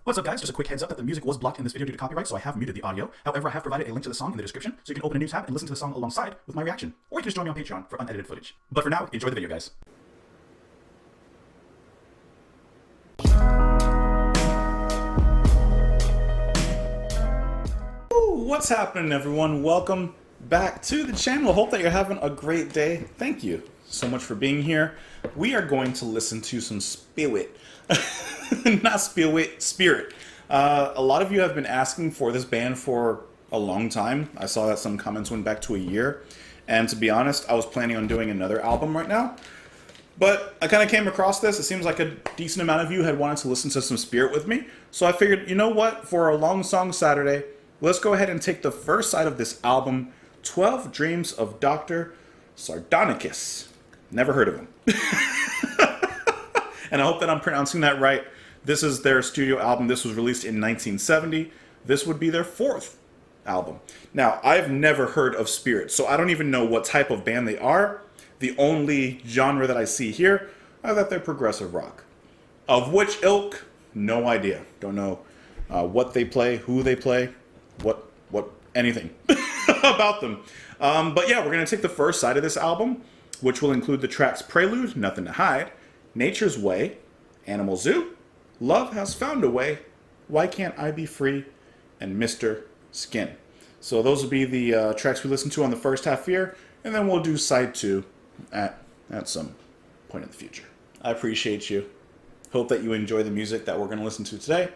What's up, guys? Just a quick heads up that the music was blocked in this video due to copyright, so I have muted the audio. However, I have provided a link to the song in the description, so you can open a new tab and listen to the song alongside with my reaction. Or you can just join me on Patreon for unedited footage. But for now, enjoy the video, guys. What's happening, everyone? Welcome back to the channel. Hope that you're having a great day. Thank you so much for being here. We are going to listen to some Spirit. Not Spirit. A lot of you have been asking for this band for a long time. I saw that some comments went back to a year. And to be honest, I was planning on doing another album right now. But I kind of came across this. It seems like a decent amount of you had wanted to listen to some Spirit with me. So I figured, you know what? For a long song Saturday, let's go ahead and take the first side of this album, 12 Dreams of Dr. Sardonicus. Never heard of him. And I hope that I'm pronouncing that right. This is their studio album. This was released in 1970. This would be their fourth album. Now, I've never heard of Spirit, so I don't even know what type of band they are. The only genre that I see here are that they're progressive rock. Of which ilk, no idea. Don't know what they play, who they play, what anything about them. But yeah, we're going to take the first side of this album, which will include the tracks Prelude, Nothing to Hide, Nature's Way, Animal Zoo, Love Has Found a Way, Why Can't I Be Free, and Mr. Skin. So those will be the tracks we listen to on the first half here, and then we'll do side two at some point in the future. I appreciate you. Hope that you enjoy the music that we're going to listen to today.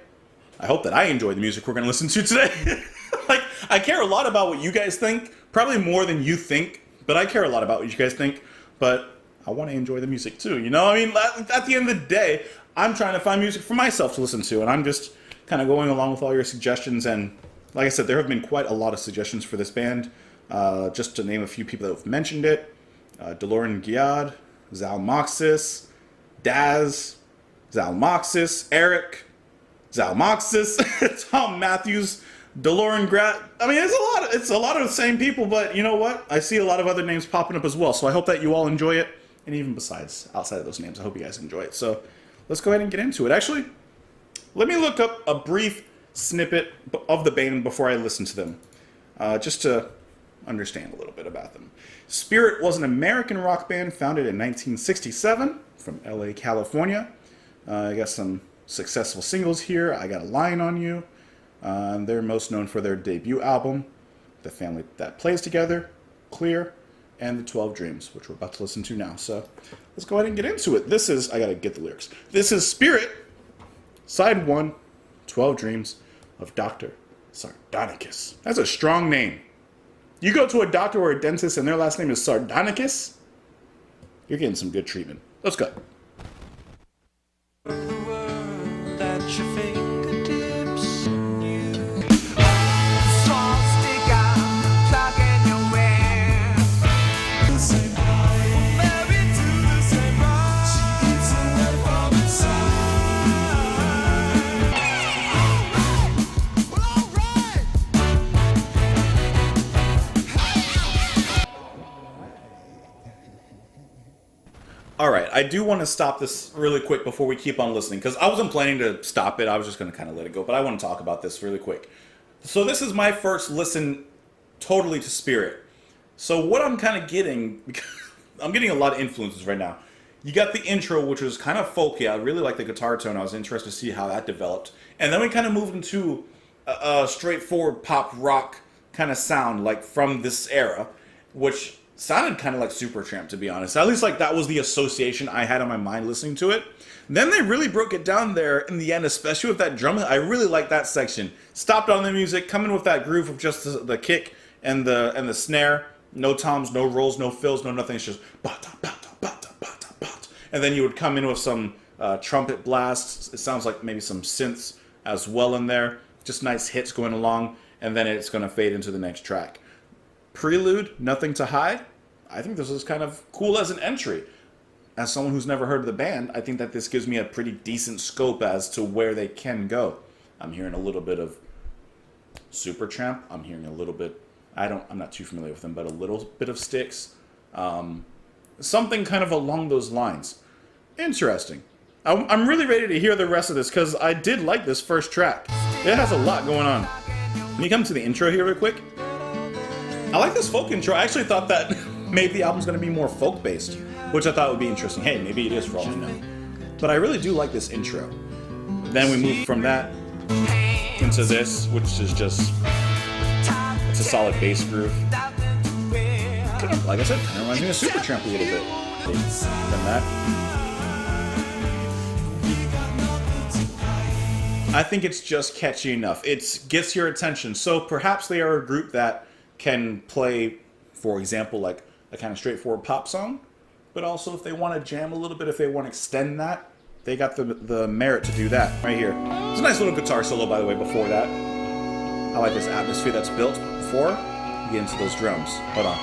I hope that I enjoy the music we're going to listen to today. Like, I care a lot about what you guys think, probably more than you think, but I care a lot about what you guys think, but I want to enjoy the music too, you know? I mean, at the end of the day, I'm trying to find music for myself to listen to, and I'm just kind of going along with all your suggestions, and like I said, there have been quite a lot of suggestions for this band. Just to name a few people that have mentioned it, DeLorean Giad, Zalmoxis, Daz, Zalmoxis, Eric, Zalmoxis, Tom Matthews, DeLorean Grat. I mean, it's a lot of the same people, but you know what? I see a lot of other names popping up as well, so I hope that you all enjoy it. And even besides, outside of those names, I hope you guys enjoy it. So let's go ahead and get into it. Actually, let me look up a brief snippet of the band before I listen to them, just to understand a little bit about them. Spirit was an American rock band founded in 1967 from LA, California. I got some successful singles here. I Got a Line on You. They're most known for their debut album, The Family That Plays Together, Clear, and The 12 Dreams, which we're about to listen to now. So let's go ahead and get into it. This is, I gotta get the lyrics. This is Spirit, Side 1, 12 Dreams of Dr. Sardonicus. That's a strong name. You go to a doctor or a dentist and their last name is Sardonicus, you're getting some good treatment. Let's go. Alright, I do want to stop this really quick before we keep on listening, because I wasn't planning to stop it, I was just going to kind of let it go, but I want to talk about this really quick. So this is my first listen totally to Spirit. So what I'm kind of getting, I'm getting a lot of influences right now. You got the intro, which was kind of folky. I really like the guitar tone, I was interested to see how that developed. And then we kind of moved into a straightforward pop rock kind of sound, like from this era, which sounded kind of like Supertramp, to be honest. At least like that was the association I had in my mind listening to it. Then they really broke it down there in the end, especially with that drum. I really like that section. Stopped on the music, coming with that groove of just the kick and the snare. No toms, no rolls, no fills, no nothing. It's just bata, bata, bata, bata, bata. And then you would come in with some trumpet blasts. It sounds like maybe some synths as well in there. Just nice hits going along, and then it's going to fade into the next track. Prelude, Nothing to Hide. I think this is kind of cool as an entry. As someone who's never heard of the band, I think that this gives me a pretty decent scope as to where they can go. I'm hearing a little bit of Supertramp. I'm hearing a little bit, I'm not too familiar with them, but a little bit of Styx. Something kind of along those lines. Interesting. I'm really ready to hear the rest of this because I did like this first track. It has a lot going on. Let me come to the intro here real quick. I like this folk intro. I actually thought that maybe the album's going to be more folk-based, which I thought would be interesting. Hey, maybe it is for all I know. But I really do like this intro. Then we move from that into this, which is just, it's a solid bass groove. Kind of, like I said, kind of reminds me of Supertramp a little bit. Then that. I think it's just catchy enough. It gets your attention. So perhaps they are a group that can play, for example, like a kind of straightforward pop song, but also if they want to jam a little bit, if they want to extend that, they got the merit to do that right here. It's a nice little guitar solo, by the way, before that. I like this atmosphere that's built before you get into those drums. Hold on.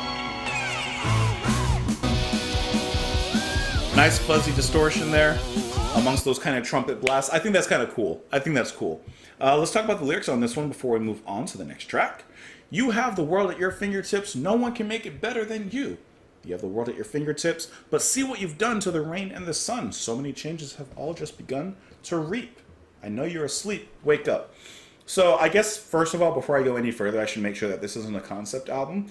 Nice fuzzy distortion there amongst those kind of trumpet blasts. I think that's kind of cool. I think that's cool. Let's talk about the lyrics on this one before we move on to the next track. You have the world at your fingertips. No one can make it better than you. You have the world at your fingertips, but see what you've done to the rain and the sun. So many changes have all just begun to reap. I know you're asleep. Wake up. So I guess, first of all, before I go any further, I should make sure that this isn't a concept album.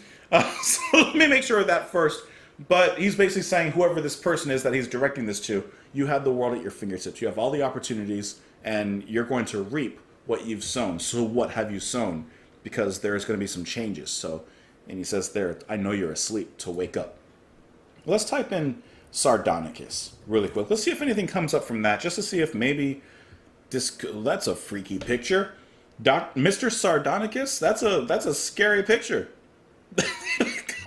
So let me make sure of that first. But he's basically saying whoever this person is that he's directing this to, you have the world at your fingertips. You have all the opportunities, and you're going to reap what you've sown. So what have you sown? Because there's going to be some changes. So, and he says there, I know you're asleep, to wake up. Let's type in Sardonicus really quick. Let's see if anything comes up from that, just to see if maybe this, that's a freaky picture. Mr. Sardonicus, that's a scary picture.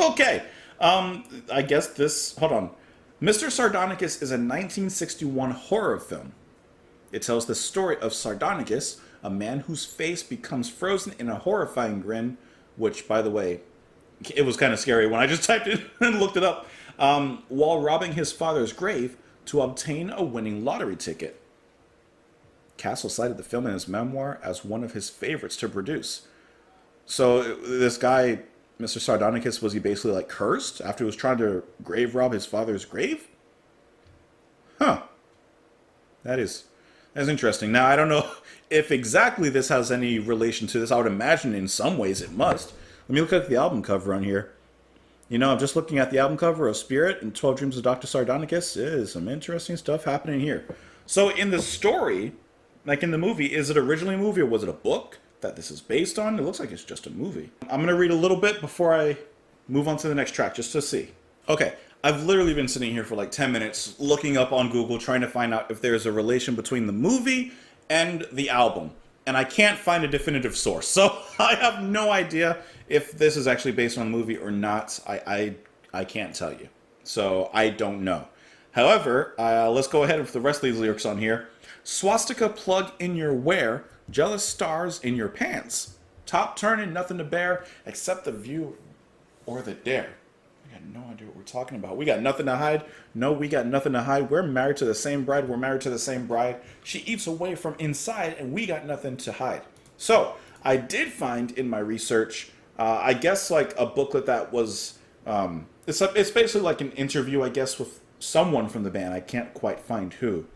Okay. I guess this, hold on. Mr. Sardonicus is a 1961 horror film. It tells the story of Sardonicus, a man whose face becomes frozen in a horrifying grin, which, by the way, it was kind of scary when I just typed it and looked it up, while robbing his father's grave to obtain a winning lottery ticket. Castle cited the film in his memoir as one of his favorites to produce. So this guy, Mr. Sardonicus, was he basically like cursed after he was trying to grave rob his father's grave? Huh. That's interesting. Now, I don't know if exactly this has any relation to this. I would imagine in some ways it must. Let me look at the album cover on here. You know, I'm just looking at the album cover of Spirit and 12 Dreams of Dr. Sardonicus. There's some interesting stuff happening here. So in the story, like in the movie, is it originally a movie or was it a book that this is based on? It looks like it's just a movie. I'm going to read a little bit before I move on to the next track, just to see. Okay, I've literally been sitting here for like 10 minutes looking up on Google trying to find out if there's a relation between the movie and the album. And I can't find a definitive source. So I have no idea if this is actually based on a movie or not. I can't tell you. So I don't know. However, let's go ahead with the rest of these lyrics on here. Swastika plug in your wear, jealous stars in your pants. Top turning, nothing to bear except the view or the dare. We got no idea what we're talking about. We got nothing to hide. No, we got nothing to hide. We're married to the same bride. We're married to the same bride. She eats away from inside and we got nothing to hide. So I did find in my research, I guess like a booklet that was, it's basically like an interview, I guess, with someone from the band. I can't quite find who.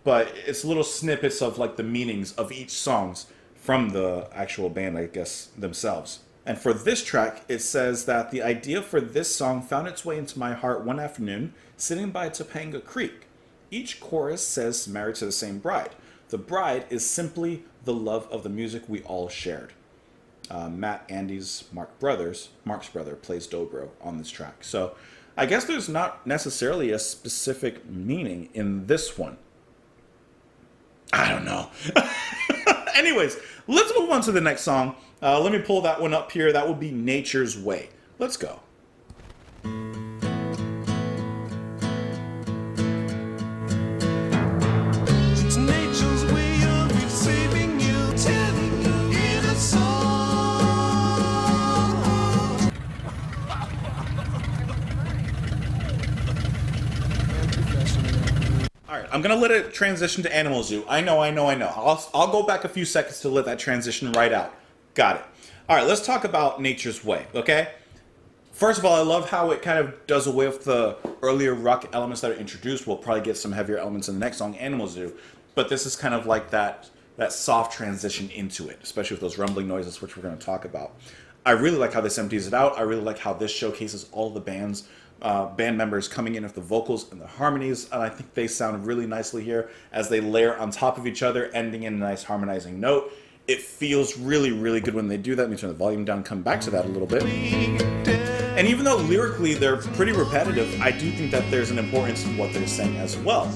But it's little snippets of like the meanings of each songs from the actual band, I guess, themselves. And for this track, it says that the idea for this song found its way into my heart one afternoon, sitting by Topanga Creek. Each chorus says married to the same bride. The bride is simply the love of the music we all shared. Matt Andy's Mark's brother, plays dobro on this track. So I guess there's not necessarily a specific meaning in this one. I don't know. Anyways, let's move on to the next song. Let me pull that one up here. That would be Nature's Way. Let's go. It's nature's way of saving you, telling you in a song. All right, I'm going to let it transition to Animal Zoo. I know. I'll go back a few seconds to let that transition right out. Got it. All right, let's talk about Nature's Way, okay? First of all, I love how it kind of does away with the earlier rock elements that are introduced. We'll probably get some heavier elements in the next song, Animals do. But this is kind of like that soft transition into it, especially with those rumbling noises, which we're going to talk about. I really like how this empties it out. I really like how this showcases all the band members coming in with the vocals and the harmonies. And I think they sound really nicely here as they layer on top of each other, ending in a nice harmonizing note. It feels really, really good when they do that. Let me turn the volume down, come back to that a little bit. And even though lyrically they're pretty repetitive, I do think that there's an importance in what they're saying as well.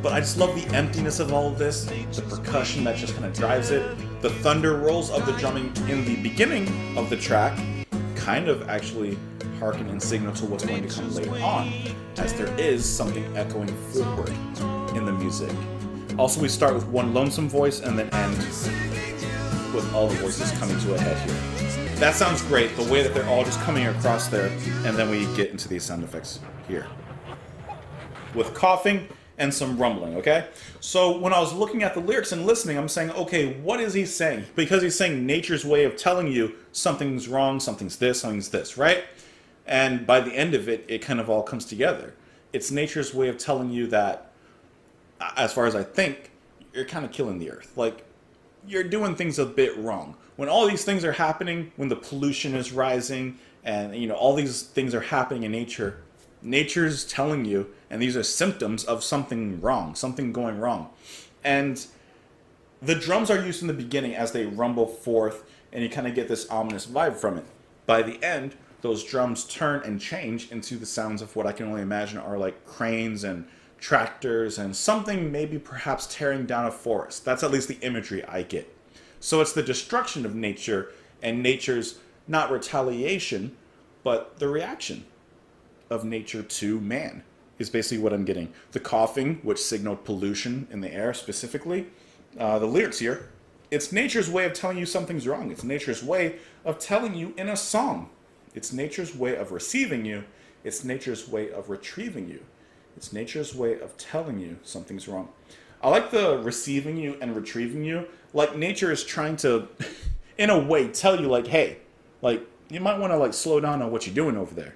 But I just love the emptiness of all of this, the percussion that just kind of drives it, the thunder rolls of the drumming in the beginning of the track, kind of actually harken and signal to what's going to come later on, as there is something echoing forward in the music. Also, we start with one lonesome voice and then end with all the voices coming to a head here. That sounds great, the way that they're all just coming across there, and then we get into these sound effects here. With coughing and some rumbling, okay? So when I was looking at the lyrics and listening, I'm saying, okay, what is he saying? Because he's saying nature's way of telling you something's wrong, something's this, right? And by the end of it, it kind of all comes together. It's nature's way of telling you that, as far as I think, you're kind of killing the earth. Like, you're doing things a bit wrong. When all these things are happening, when the pollution is rising, and all these things are happening in nature, nature's telling you, and these are symptoms of something wrong, something going wrong. And the drums are used in the beginning as they rumble forth, and you kind of get this ominous vibe from it. By the end, those drums turn and change into the sounds of what I can only imagine are like cranes and tractors and something maybe perhaps tearing down a forest. That's at least the imagery I get. So it's the destruction of nature and nature's not retaliation, but the reaction of nature to man is basically what I'm getting. The coughing, which signaled pollution in the air specifically. The lyrics here, it's nature's way of telling you something's wrong. It's nature's way of telling you in a song. It's nature's way of receiving you. It's nature's way of retrieving you. It's nature's way of telling you something's wrong. I like the receiving you and retrieving you. Like nature is trying to, in a way, tell you like, hey, like you might want to like slow down on what you're doing over there.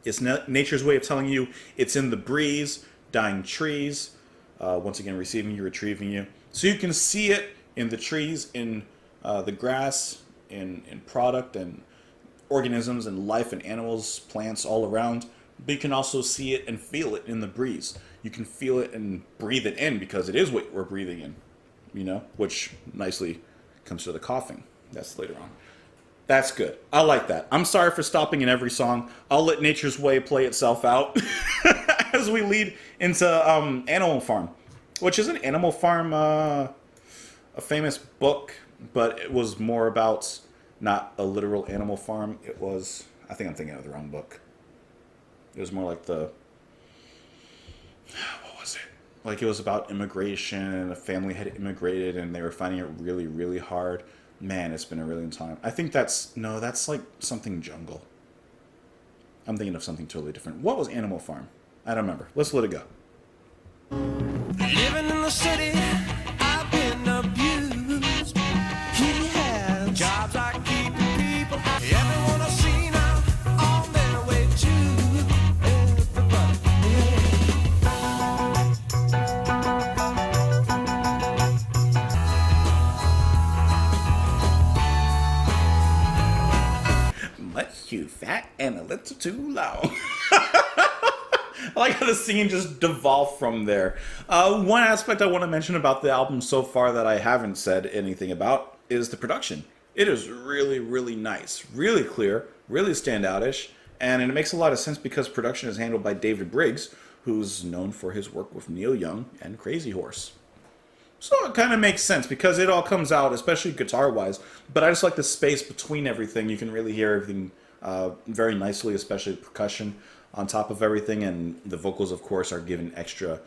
It's nature's way of telling you it's in the breeze, dying trees. Once again, receiving you, retrieving you. So you can see it in the trees, in the grass, in product and organisms and life and animals, plants all around. But you can also see it and feel it in the breeze. You can feel it and breathe it in because it is what we're breathing in, which nicely comes to the coughing. That's later on. That's good. I like that. I'm sorry for stopping in every song. I'll let nature's way play itself out as we lead into Animal Farm, which is an Animal Farm, a famous book, but it was more about not a literal animal farm. It was, I think I'm thinking of the wrong book. It was more like what was it? Like it was about immigration, and a family had immigrated, and they were finding it really, really hard. Man, it's been a really long time. I think that's like something jungle. I'm thinking of something totally different. What was Animal Farm? I don't remember. Let's let it go. Living in the city, I've been abused. He has jobs like keeping people. Everyone I've seen out on their way to everybody. Much too fat and a little too long. I like how the singing just devolved from there. One aspect I want to mention about the album so far that I haven't said anything about is the production. It is really, really nice, really clear, really standoutish, and it makes a lot of sense because production is handled by David Briggs, who's known for his work with Neil Young and Crazy Horse. So it kind of makes sense because it all comes out, especially guitar-wise, but I just like the space between everything. You can really hear everything very nicely, especially the percussion on top of everything, and the vocals, of course, are given extra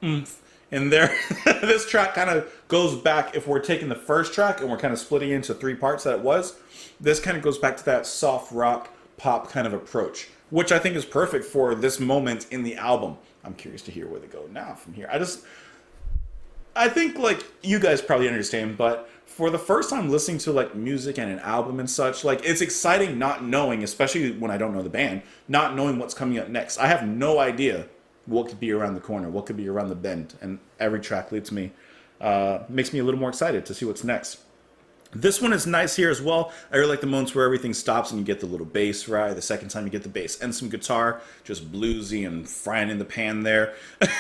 oomph in there. This track kind of goes back, if we're taking the first track and we're kind of splitting it into three parts that it was, this kind of goes back to that soft rock pop kind of approach, which I think is perfect for this moment in the album. I'm curious to hear where they go now from here. I think, like, you guys probably understand, but for the first time listening to, like, music and an album and such, like, it's exciting not knowing, especially when I don't know the band, not knowing what's coming up next. I have no idea what could be around the corner, what could be around the bend, and every track leads me, makes me a little more excited to see what's next. This one is nice here as well. I really like the moments where everything stops and you get the little bass, right? The second time you get the bass and some guitar, just bluesy and frying in the pan there.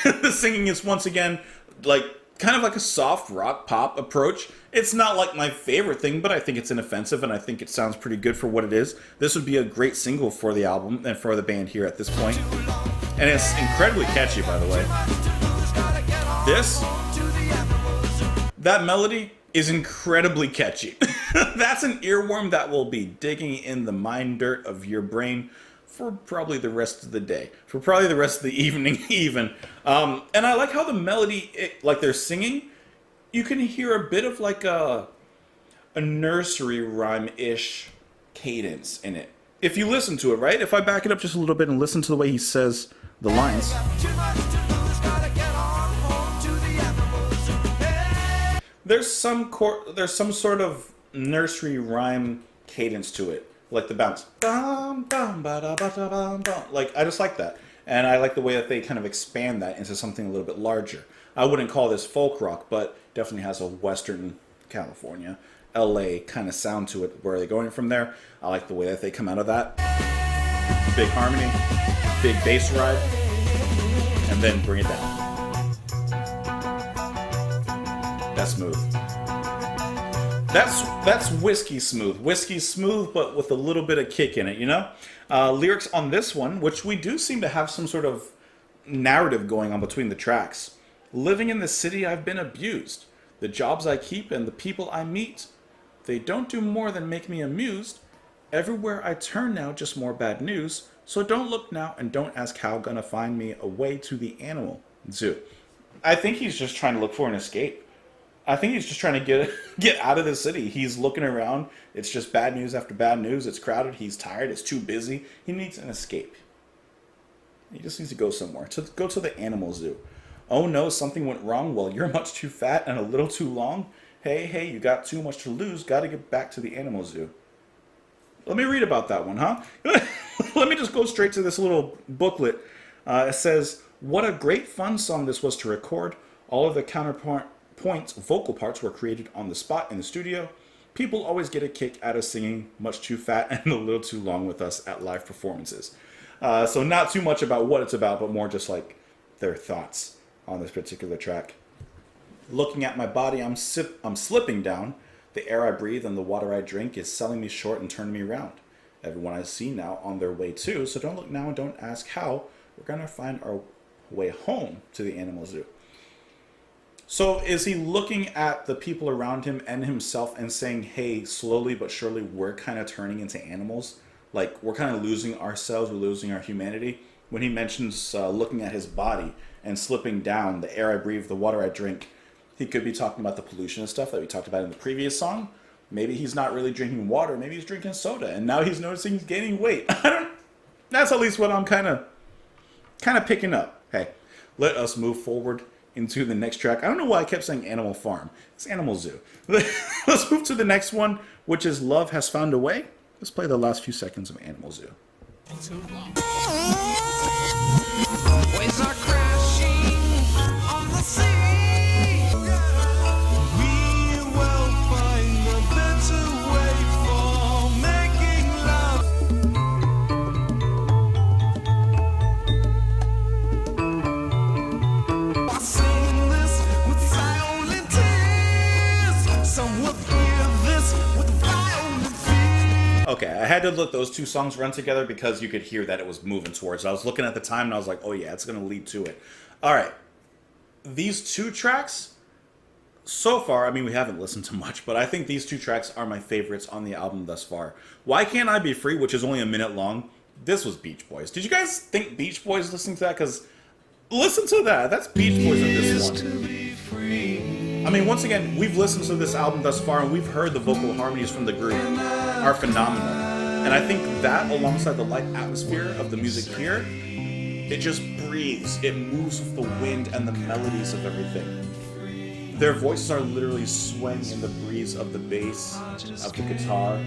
The singing is once again like kind of like a soft rock pop approach. It's not like my favorite thing, but I think it's inoffensive and I think it sounds pretty good for what it is. This would be a great single for the album and for the band here at this point. And it's incredibly catchy, by the way. That melody is incredibly catchy. That's an earworm that will be digging in the mind dirt of your brain for probably the rest of the day, for probably the rest of the evening even. And I like how the melody, like they're singing, you can hear a bit of like a nursery rhyme-ish cadence in it. If you listen to it, right? If I back it up just a little bit and listen to the way he says the lines. There's some sort of nursery rhyme cadence to it, like the bounce. Like, I just like that. And I like the way that they kind of expand that into something a little bit larger. I wouldn't call this folk rock, but definitely has a Western California, LA kind of sound to it. Where are they going from there? I like the way that they come out of that. Big harmony, big bass ride, and then bring it down. That's smooth. That's whiskey smooth. Whiskey smooth, but with a little bit of kick in it, you know? Lyrics on this one, which we do seem to have some sort of narrative going on between the tracks. Living in the city, I've been abused. The jobs I keep and the people I meet, they don't do more than make me amused. Everywhere I turn now, just more bad news. So don't look now and don't ask how, gonna find me a way to the animal zoo. I think he's just trying to look for an escape. I think he's just trying to get out of the city. He's looking around. It's just bad news after bad news. It's crowded. He's tired. It's too busy. He needs an escape. He just needs to go somewhere. Go to the animal zoo. Oh no, something went wrong. Well, you're much too fat and a little too long. Hey, you got too much to lose. Got to get back to the animal zoo. Let me read about that one, huh? Let me just go straight to this little booklet. It says, what a great fun song this was to record. All of the counterpoints, vocal parts were created on the spot in the studio. People always get a kick out of singing much too fat and a little too long with us at live performances. So not too much about what it's about, but more just like their thoughts on this particular track. Looking at my body, I'm slipping down. The air I breathe and the water I drink is selling me short and turning me round. Everyone I see now on their way too, so don't look now and don't ask how. We're going to find our way home to the animal zoo. So is he looking at the people around him and himself and saying, hey, slowly but surely we're kind of turning into animals? Like, we're kind of losing ourselves, we're losing our humanity? When he mentions looking at his body and slipping down, the air I breathe, the water I drink, he could be talking about the pollution and stuff that we talked about in the previous song. Maybe he's not really drinking water, maybe he's drinking soda, and now he's noticing he's gaining weight. That's at least what I'm kind of picking up. Hey, let us move forward into the next track. I don't know why I kept saying Animal Farm. It's Animal Zoo. Let's move to the next one, which is Love Has Found a Way. Let's play the last few seconds of Animal Zoo. Waves are crashing on the sea. We will find a better way for making love. I sing this with violent tears. Some will hear this with violent fear. Okay, I had to let those two songs run together because you could hear that it was moving towards it. I was looking at the time and I was like, oh yeah, it's going to lead to it. All right. These two tracks, so far, I mean, we haven't listened to much, but I think these two tracks are my favorites on the album thus far. Why Can't I Be Free, which is only a minute long, this was Beach Boys. Did you guys think Beach Boys listening to that? Because listen to that. That's Beach Boys in this one. I mean, once again, we've listened to this album thus far, and we've heard the vocal harmonies from the group are phenomenal. And I think that, alongside the light atmosphere of the music here, it just breathes. It moves with the wind and the melodies of everything. Their voices are literally swaying in the breeze of the bass, of the guitar.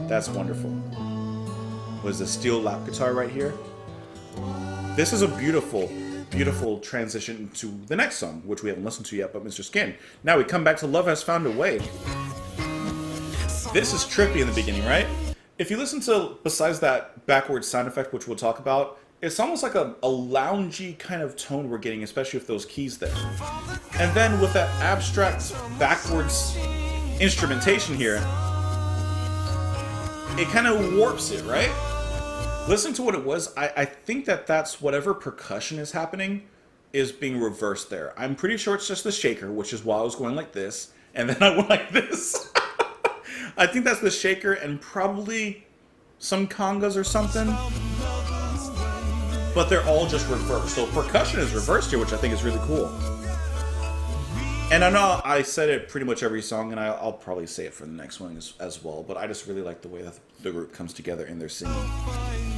That's wonderful. Was the steel lap guitar right here? This is a beautiful, beautiful transition to the next song, which we haven't listened to yet, but Mr. Skin. Now we come back to Love Has Found a Way. This is trippy in the beginning, right? If you listen to, besides that backwards sound effect, which we'll talk about, it's almost like a loungy kind of tone we're getting, especially with those keys there. And then with that abstract backwards instrumentation here, it kind of warps it, right? Listen to what it was. I think that's whatever percussion is happening is being reversed there. I'm pretty sure it's just the shaker, which is why I was going like this, and then I went like this. I think that's the shaker and probably some congas or something. But they're all just reversed. So percussion is reversed here, which I think is really cool. And I know I said it pretty much every song, and I'll probably say it for the next one as well, but I just really like the way that the group comes together in their singing.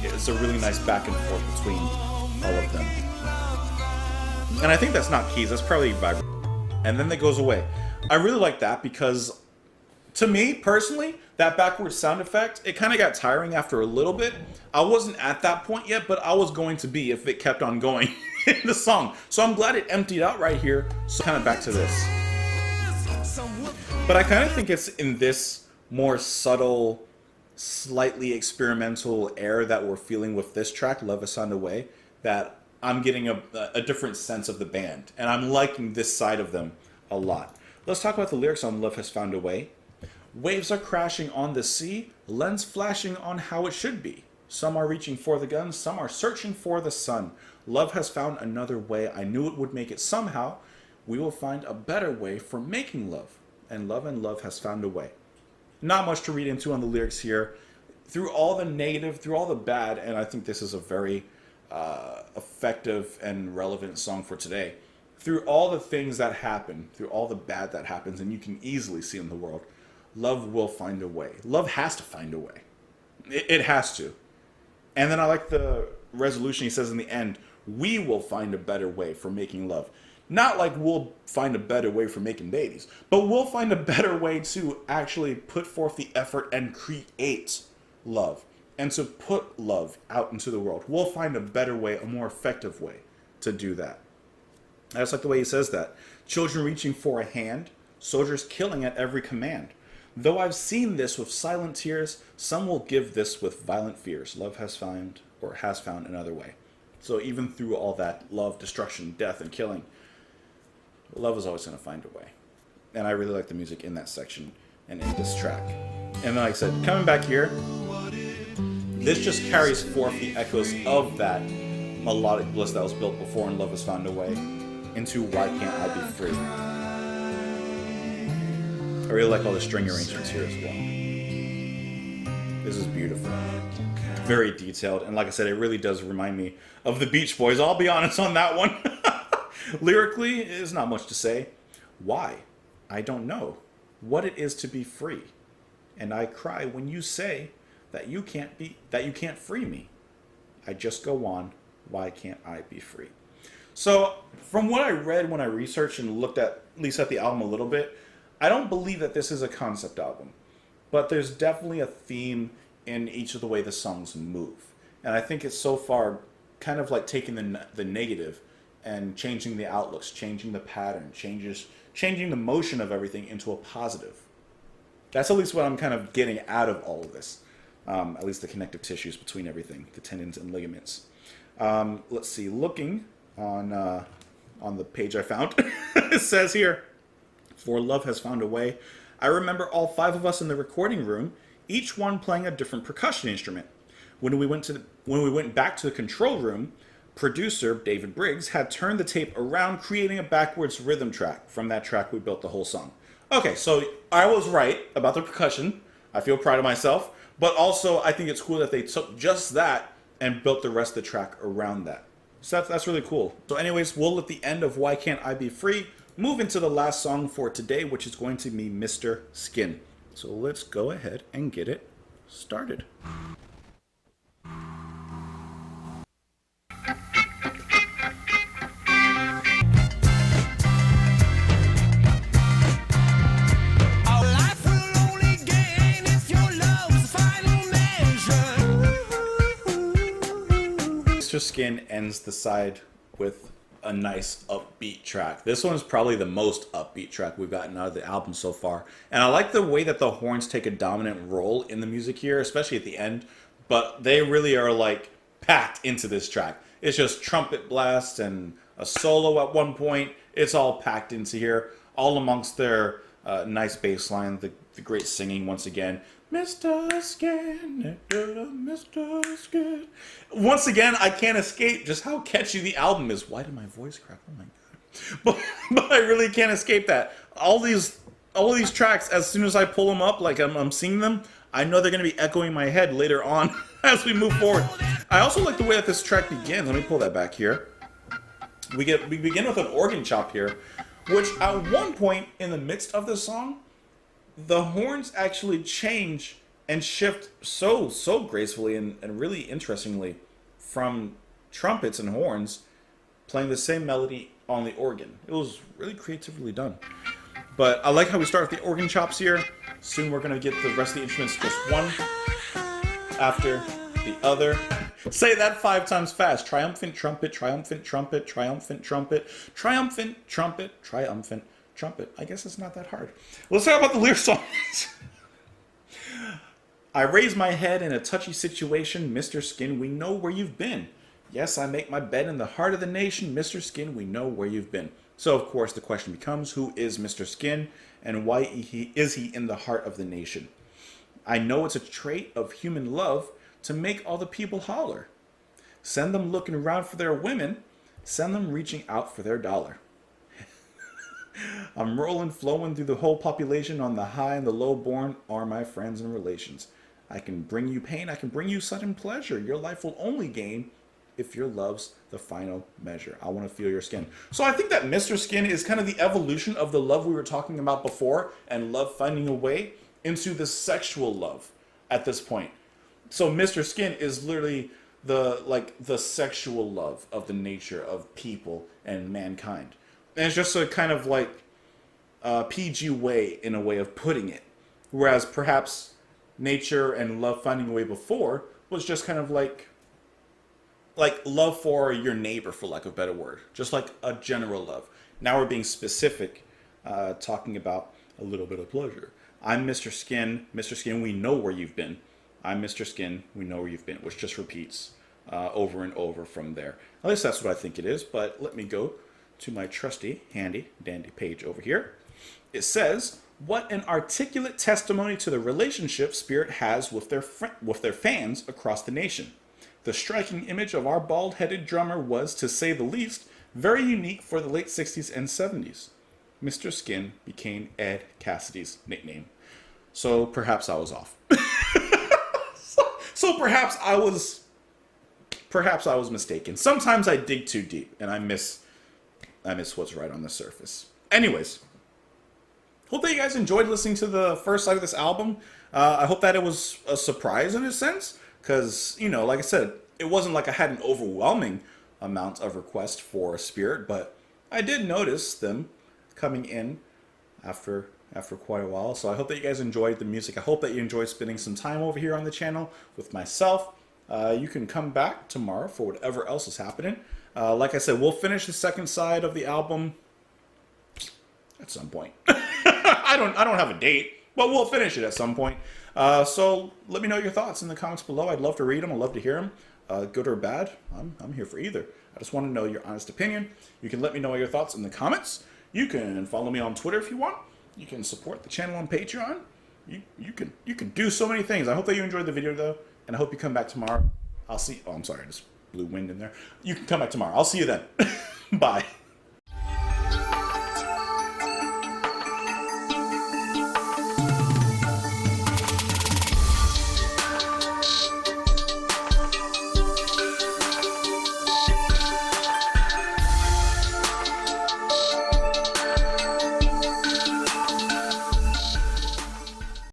It's a really nice back and forth between all of them. And I think that's not keys, that's probably vibrato. And then it goes away. I really like that because, to me, personally, that backwards sound effect, it kind of got tiring after a little bit. I wasn't at that point yet, but I was going to be if it kept on going in the song. So I'm glad it emptied out right here. So kind of back to this. But I kind of think it's in this more subtle, slightly experimental air that we're feeling with this track, Love Has Found a Way, that I'm getting a different sense of the band. And I'm liking this side of them a lot. Let's talk about the lyrics on Love Has Found a Way. Waves are crashing on the sea, lens flashing on how it should be. Some are reaching for the gun, some are searching for the sun. Love has found another way, I knew it would make it somehow. We will find a better way for making love. And love has found a way. Not much to read into on the lyrics here. Through all the negative, through all the bad, and I think this is a very effective and relevant song for today. Through all the things that happen, through all the bad that happens, and you can easily see in the world, love will find a way. Love has to find a way. It has to. And then I like the resolution he says in the end, we will find a better way for making love. Not like we'll find a better way for making babies, but we'll find a better way to actually put forth the effort and create love. And to put love out into the world. We'll find a better way, a more effective way to do that. I just like the way he says that. Children reaching for a hand, soldiers killing at every command. Though I've seen this with silent tears, some will give this with violent fears. Love has found another way. So even through all that love, destruction, death, and killing, love is always going to find a way. And I really like the music in that section and in this track. And then like I said, coming back here, this just carries forth the echoes of that melodic bliss that was built before in Love Has Found a Way into Why Can't I Be Free. I really like all the string arrangements here as well. This is beautiful. Very detailed. And like I said, it really does remind me of the Beach Boys. I'll be honest on that one. Lyrically, there's not much to say. Why? I don't know what it is to be free. And I cry when you say that you can't free me. I just go on. Why can't I be free? So from what I read when I researched and looked at least at the album a little bit, I don't believe that this is a concept album, but there's definitely a theme in each of the way the songs move. And I think it's so far kind of like taking the negative and changing the outlooks, changing the pattern, changing the motion of everything into a positive. That's at least what I'm kind of getting out of all of this. At least the connective tissues between everything, the tendons and ligaments. Let's see, looking on the page I found, it says here, for Love Has Found a Way, I remember all 5 of us in the recording room, each one playing a different percussion instrument. When we went back to the control room, producer David Briggs had turned the tape around, creating a backwards rhythm track. From that track, we built the whole song. Okay, so I was right about the percussion. I feel proud of myself. But also, I think it's cool that they took just that and built the rest of the track around that. So that's really cool. So anyways, we'll at the end of Why Can't I Be Free move into the last song for today, which is going to be Mr. Skin. So let's go ahead and get it started. Mr. Skin ends the side with a nice upbeat track. This one is probably the most upbeat track we've gotten out of the album so far. And I like the way that the horns take a dominant role in the music here, especially at the end. But they really are like packed into this track. It's just trumpet blast and a solo at one point. It's all packed into here, all amongst their nice bass line, the great singing once again. Mr. Skin, Mr. Skin. Once again, I can't escape just how catchy the album is. Why did my voice crack? Oh my god! But I really can't escape that. All these tracks, as soon as I pull them up, like I'm seeing them, I know they're going to be echoing in my head later on as we move forward. I also like the way that this track begins. Let me pull that back here. We begin with an organ chop here, which at one point in the midst of the song, the horns actually change and shift so gracefully and really interestingly from trumpets and horns playing the same melody on the organ. It was really creatively done. But I like how we start with the organ chops here. Soon we're going to get the rest of the instruments just one after the other. Say that 5 times fast. Triumphant trumpet, triumphant trumpet, triumphant trumpet, triumphant trumpet, triumphant trumpet. I guess it's not that hard. Let's talk about the lyric songs. I raise my head in a touchy situation. Mr. Skin, we know where you've been. Yes, I make my bed in the heart of the nation. Mr. Skin, we know where you've been. So, of course, the question becomes, who is Mr. Skin, and why is he in the heart of the nation? I know it's a trait of human love to make all the people holler. Send them looking around for their women. Send them reaching out for their dollar. I'm rolling, flowing through the whole population. On the high and the low born are my friends and relations. I can bring you pain. I can bring you sudden pleasure. Your life will only gain if your love's the final measure. I want to feel your skin. So I think that Mr. Skin is kind of the evolution of the love we were talking about before, and love finding a way into the sexual love at this point. So Mr. Skin is literally the sexual love of the nature of people and mankind. And it's just a kind of like PG way, in a way of putting it. Whereas perhaps nature and love finding a way before was just kind of like love for your neighbor, for lack of a better word. Just like a general love. Now we're being specific, talking about a little bit of pleasure. I'm Mr. Skin. Mr. Skin, we know where you've been. I'm Mr. Skin, we know where you've been. Which just repeats over and over from there. At least that's what I think it is. But let me go to my trusty, handy, dandy page over here. It says, what an articulate testimony to the relationship Spirit has with their fans across the nation. The striking image of our bald-headed drummer was, to say the least, very unique for the late 60s and 70s. Mr. Skin became Ed Cassidy's nickname. So perhaps I was off. so perhaps I was mistaken. Sometimes I dig too deep and I miss what's right on the surface. Anyways, hope that you guys enjoyed listening to the first side of this album. I hope that it was a surprise in a sense, because, like I said, it wasn't like I had an overwhelming amount of requests for Spirit, but I did notice them coming in after quite a while. So I hope that you guys enjoyed the music. I hope that you enjoyed spending some time over here on the channel with myself. You can come back tomorrow for whatever else is happening. Like I said, we'll finish the second side of the album at some point. I don't have a date, but we'll finish it at some point. So let me know your thoughts in the comments below. I'd love to read them. I'd love to hear them. Good or bad, I'm here for either. I just want to know your honest opinion. You can let me know your thoughts in the comments. You can follow me on Twitter if you want. You can support the channel on Patreon. You can do so many things. I hope that you enjoyed the video though, and I hope you come back tomorrow. I'll see. Oh, I'm sorry, I just blew wind in there. You can come back tomorrow. I'll see you then. Bye.